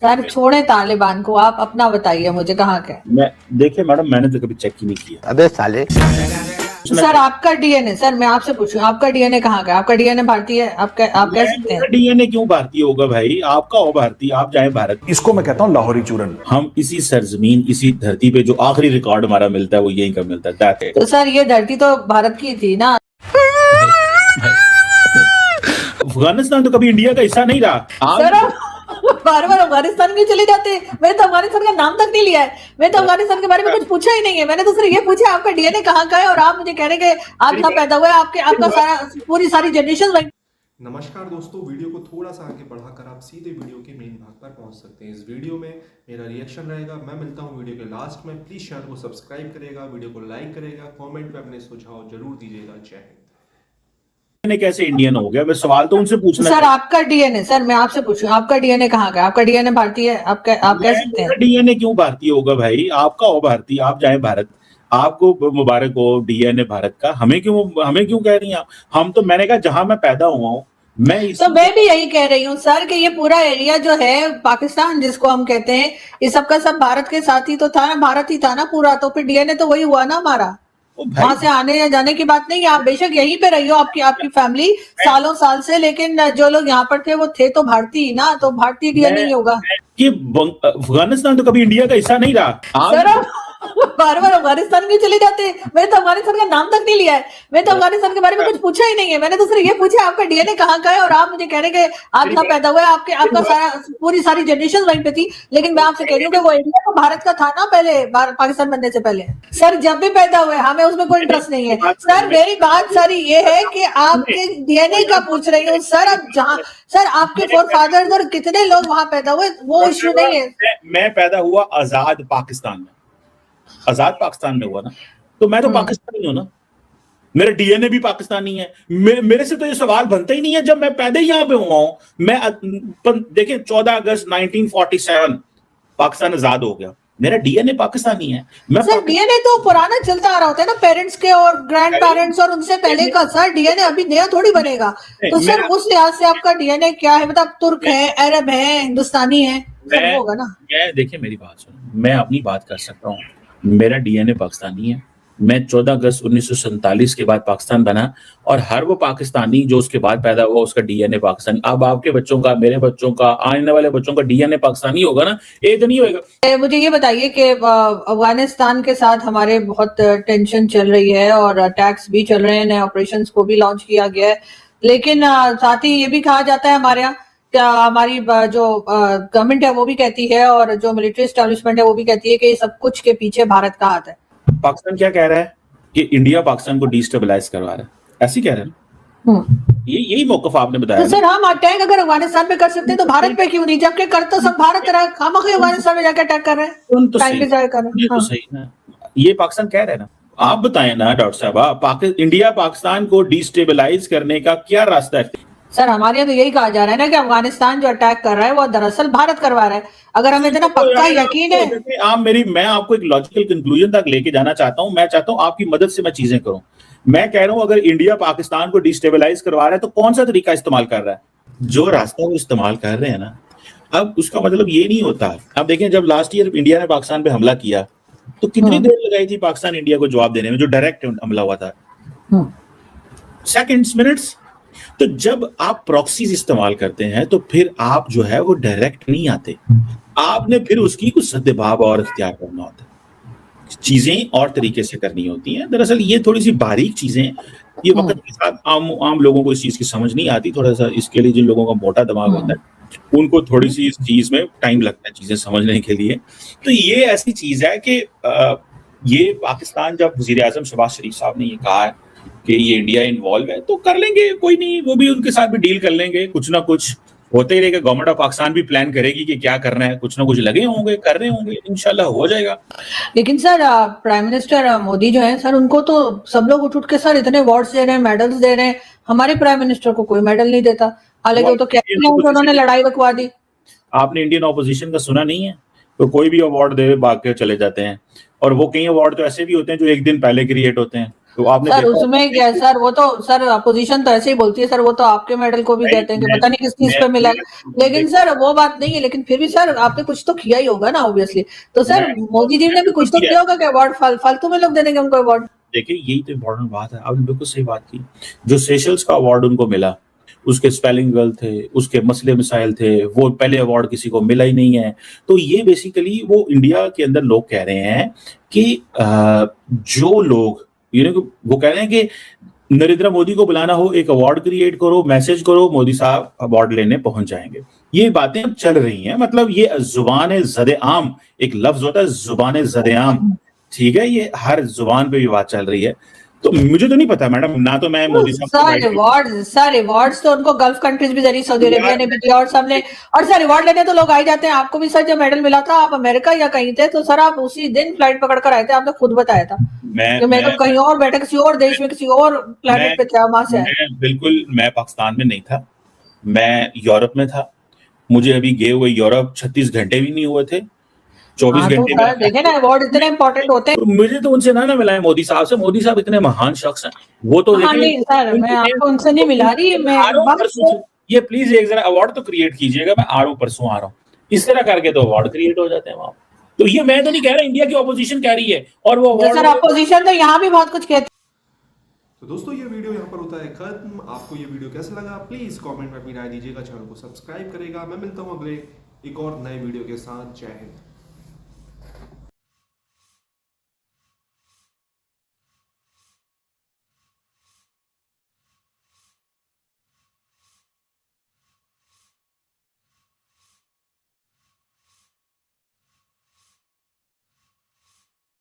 Sir छोड़े तालिबान को, आप अपना बताइए मुझे कहाँ का है। मैं देखिए मैडम, मैंने तो कभी चेक ही नहीं किया। अबे साले। सर आपका डीएनए, सर मैं आपसे पूछूं आपका डीएनए कहाँ का है? आपका डीएनए भारतीय है? आप कह सकते हैं? डीएनए क्यों भारतीय होगा भाई? आपका हो भारतीय, आप जाए भारत। इसको मैं कहता हूँ लाहौरी चूरन। हम इसी सरजमीन, इसी धरती पे जो आखिरी रिकॉर्ड हमारा मिलता है वो यहीं का मिलता है। दैट है। तो सर ये धरती तो भारत की थी ना। अफगानिस्तान तो कभी इंडिया का हिस्सा नहीं रहा। सर आप बार बार अफगानिस्तान क्यों चले जाते हैं? मैंने तो अफगानिस्तान का नाम तक नहीं लिया है, मैंने तो अफगानिस्तान के बारे में कुछ पूछा ही नहीं है। मैंने तो सिर्फ ये पूछा आपका डीएनए कहाँ का है, और आप मुझे कह रहे हैं कि आप कहाँ पैदा हुए, आपका सारा पूरी सारी जनरेशन वही। नमस्कार दोस्तों, वीडियो को थोड़ा सा आगे बढ़ाकर आप सीधे वीडियो के मेन भाग पर पहुंच सकते हैं। इस वीडियो में मेरा रिएक्शन रहेगा। मैं मिलता हूं वीडियो के लास्ट में। प्लीज चैनल को सब्सक्राइब करेगा, वीडियो को लाइक करेगा, कमेंट में अपने सुझाव जरूर दीजिएगा। जय हिंद। कैसे इंडियन हो गया? मैं सवाल तो उनसे पूछना। सर आपका डीएनए, सर मैं आपसे पूछूं आपका डीएनए कहाँ का है? आपका डीएनए भारतीय है? आप कह सकते हैं? डीएनए क्यों भारतीय होगा भाई? आपका हो भारतीय, आप जाए भारत। आपको मुबारक हो डीएनए भारत का। हमें क्यों कह रही हैं? हम तो, मैंने कहा जहां मैं पैदा हुआ हूँ तो मैं भी यही कह रही हूँ सर कि ये पूरा एरिया जो है पाकिस्तान जिसको हम कहते हैं, ये सबका सब भारत के साथ ही तो था ना, भारत ही था ना पूरा। तो फिर डीएनए तो वही हुआ ना हमारा। वहां से आने या जाने की बात नहीं है। आप बेशक यहीं पे रही हो, आपकी फैमिली सालों साल से, लेकिन जो लोग यहाँ पर थे वो थे तो भारतीय ही ना। तो भारतीय डीएनए ही होगा कि अफगानिस्तान तो कभी इंडिया का हिस्सा नहीं रहा। सर आप बार बार अफगानिस्तान क्यों चले जाते हैं? मैंने तो अफगानिस्तान का नाम तक नहीं लिया है, मैंने तो अफगानिस्तान के बारे में कुछ पूछा ही नहीं है। मैंने तो सिर्फ ये पूछा आपका डीएनए कहाँ का है, और आप मुझे कह रहे हैं कि आप कहाँ पैदा हुए, आपका सारा पूरी सारी जनरेशन वहीं पे थी। लेकिन मैं आपसे कह रही हूँ कि वो इंडिया तो भारत का था ना पहले, पाकिस्तान बनने से पहले। सर जब भी पैदा हुए, हमें उसमें कोई इंटरेस्ट नहीं है। सर मेरी बात सारी ये है कि आपके डीएनए का पूछ रही हूँ सर। अब जहाँ सर आपके फोर फादर्स और कितने लोग वहां पैदा हुए, वो इश्यू नहीं है। मैं पैदा हुआ आजाद पाकिस्तान में, आजाद पाकिस्तान में हुआ ना, तो मैं तो पाकिस्तानी हूं ना। मेरा डीएनए भी पाकिस्तानी है। मेरे से तो ये सवाल बनता ही नहीं है जब मैं पैदा ही यहाँ पे हुआ हूं। मैं देखिए 14 अगस्त 1947 पाकिस्तान आजाद हो गया। मेरा डीएनए पाकिस्तानी है। सर डीएनए तो पुराना चलता आ रहा होता है ना, पेरेंट्स के और ग्रैंड पेरेंट्स और उनसे पहले का। सर डीएनए अभी नया थोड़ी बनेगा। तो सर उस लिहाज से आपका डीएनए क्या है? मतलब तुर्क है, अरब है, हिंदुस्तानी है, सब होगा ना। देखिए मेरी बात सुनो, मैं अपनी बात कर सकता हूँ। मेरा डीएनए पाकिस्तानी है। मैं 14 अगस्त 1947 के बाद पाकिस्तान बना, और हर वो पाकिस्तानी जो उसके बाद पैदा हुआ उसका डीएनए पाकिस्तानी। अब आपके बच्चों का, मेरे बच्चों का, आने वाले बच्चों का डीएनए पाकिस्तानी होगा ना, एक तो नहीं होगा। मुझे ये बताइए कि अफगानिस्तान के साथ हमारे बहुत टेंशन चल रही है और अटैक्स भी चल रहे हैं, नए ऑपरेशंस को भी लॉन्च किया गया है। लेकिन साथ ही ये भी कहा जाता है हमारे यहाँ, क्या हमारी जो गवर्नमेंट है वो भी कहती है, और जो मिलिट्री एस्टेब्लिशमेंट है वो भी कहती है कि सब कुछ के पीछे भारत का हाथ है। पाकिस्तान क्या कह रहा है कि इंडिया पाकिस्तान को डिस्टेबलाइज करवा रहा है, ऐसी कह रहे हैं। यही मौकफ आपने बताया। तो सर हम अटैक अगर अफगानिस्तान पे कर सकते हैं तो भारत पे क्यों नहीं? जबकि कर तो सब भारत रहा, खामखा अफगानिस्तान में जाकर अटैक कर रहे हैं, टाइम पे जाकर कर रहे हैं। तो सही ना, ये पाकिस्तान कह रहे हैं ना। आप बताएं ना डॉक्टर साहब, इंडिया पाकिस्तान को डिस्टेबलाइज करने का क्या रास्ता है? सर हमारे यहाँ तो यही कहा जा रहा है ना कि अफगानिस्तान जो अटैक कर रहा है वो दरअसल भारत करवा रहा है। अगर हमें इतना पक्का यकीन है। मैं आपको एक लॉजिकल कंक्लूजन तक लेके जाना चाहता हूं। मैं चाहता हूं आपकी मदद से मैं चीजें करूं। मैं कह रहा हूं अगर इंडिया पाकिस्तान को डिस्टेबलाइज करवा रहा है तो कौन सा तरीका इस्तेमाल कर रहा है? जो रास्ता वो इस्तेमाल कर रहे हैं ना, अब उसका मतलब ये नहीं होता। अब देखें, जब लास्ट ईयर इंडिया ने पाकिस्तान पे हमला किया तो कितनी देर लगाई थी पाकिस्तान इंडिया को जवाब देने में, जो डायरेक्ट हमला हुआ था? Seconds, minutes. तो जब आप प्रॉक्सीज इस्तेमाल करते हैं तो फिर आप जो है वो डायरेक्ट नहीं आते, आपने फिर उसकी कुछ सद्भाव और इख्तियार करना होता है, चीजें और तरीके से करनी होती हैं। दरअसल ये थोड़ी सी बारीक चीजें, ये वक्त के साथ आम लोगों को इस चीज की समझ नहीं आती। थोड़ा सा इसके लिए जिन लोगों का मोटा दिमाग होता है उनको थोड़ी सी इस चीज में टाइम लगता है चीजें समझने के लिए। तो ये ऐसी चीज है कि ये पाकिस्तान, जब वजीर आजम शहबाज शरीफ साहब ने ये कहा है कि ये इंडिया इन्वॉल्व है तो कर लेंगे, कोई नहीं, वो भी उनके साथ भी डील कर लेंगे। कुछ ना कुछ होते ही रहेगा। गवर्नमेंट ऑफ पाकिस्तान भी प्लान करेगी कि क्या करना है, कुछ ना कुछ लगे होंगे, कर रहे होंगे, इंशाल्लाह हो जाएगा। लेकिन सर प्राइम मिनिस्टर मोदी जो है सर, उनको तो सब लोग उठ के सर इतने अवार्ड्स दे रहे हैं, मेडल्स दे रहे हैं। हमारे प्राइम मिनिस्टर को कोई मेडल नहीं देता, हालांकि वो तो कहते हैं कि उन्होंने लड़ाई रुकवा दी। आपने इंडियन ऑपोजिशन का सुना नहीं है? तो कोई भी अवार्ड दे भाग के चले जाते हैं, और वो कई अवार्ड तो ऐसे भी होते हैं जो एक दिन पहले क्रिएट होते हैं। तो आपने सर देखा उसमें क्या है सर, वो तो सर अपोजिशन तो ऐसे ही बोलती है सर, वो तो आपके मेडल को भी नहीं, कहते हैं कि मैं पता नहीं किस चीज पे मिला है। लेकिन देखो, सर वो बात नहीं है, लेकिन फिर भी सर आपने कुछ तो किया ही होगा ना ऑब्वियसली। तो सर मैं मोदी जी ने भी कुछ तो किया। किया होगा कि अवार्ड फालतू में लोग दे देंगे उनको अवार्ड। देखिए यही तो इम्पोर्टेंट बात है, आपने बिल्कुल सही बात की। जो सेशल्स का अवार्ड उनको मिला, उसके स्पेलिंग गलत थे, उसके मसले मिसाइल थे, वो पहले अवार्ड किसी को मिला ही नहीं है। तो ये बेसिकली वो इंडिया के अंदर लोग कह रहे हैं कि जो लोग वो कह रहे हैं कि नरेंद्र मोदी को बुलाना हो, एक अवार्ड क्रिएट करो, मैसेज करो, मोदी साहब अवार्ड लेने पहुंच जाएंगे। ये बातें अब चल रही हैं, मतलब ये जुबान जद आम, एक लफ्ज होता है जुबान जद आम, ठीक है, ये हर जुबान पे ये बात चल रही है। तो मुझे तो नहीं पता मैडम, ना तो मैं मोदी साहब को सर अवार्ड्स तो उनको गल्फ कंट्रीज भी दे रही, सऊदी अरेबिया ने भी दिया और सबने। और सर अवार्ड लेने तो लोग आ ही जाते हैं। आपको भी सर जब मेडल मिला था, आप अमेरिका या कहीं थे, तो सर आप उसी दिन फ्लाइट पकड़ कर आए थे, आपने खुद बताया था कि मैं तो कहीं और बैठे, किसी और देश में, किसी और प्लेनेट पे था, वहां से आए। बिल्कुल, मैं पाकिस्तान में नहीं था, मैं यूरोप में था। मुझे अभी गए हुए यूरोप 36 घंटे भी नहीं हुए थे, 24 हाँ तो घंटे सर देखे ना, अवार्ड इतने इंपॉर्टेंट होते हैं। तो मुझे तो उनसे ना मिला है मोदी साहब से। मोदी साहब इतने महान शख्स हैं, वो तो हाँ देखिए नहीं सर, मैं आपको उनसे नहीं मिला रही, मैं आ रहा हूँ बस परसों, ये प्लीज एक जरा अवार्ड तो क्रिएट कीजिएगा, मैं आ रहा हूँ परसों आ रहा हूँ, इस तरह करके तो अवार्ड क्रिएट हो जाते हैं वहां। तो ये मैं तो नहीं कह रहा, इंडिया की ऑपोजिशन कह रही है, और वो तो सर अवार्ड अपोजिशन तो यहाँ भी बहुत कुछ कहती है। तो दोस्तों ये वीडियो यहाँ पर होता है खत्म। आपको ये वीडियो कैसा लगा प्लीज कमेंट में अपनी राय दीजिएगा, चैनल को सब्सक्राइब करेगा। मैं मिलता हूँ अगले एक और नए वीडियो के साथ। जय हिंद।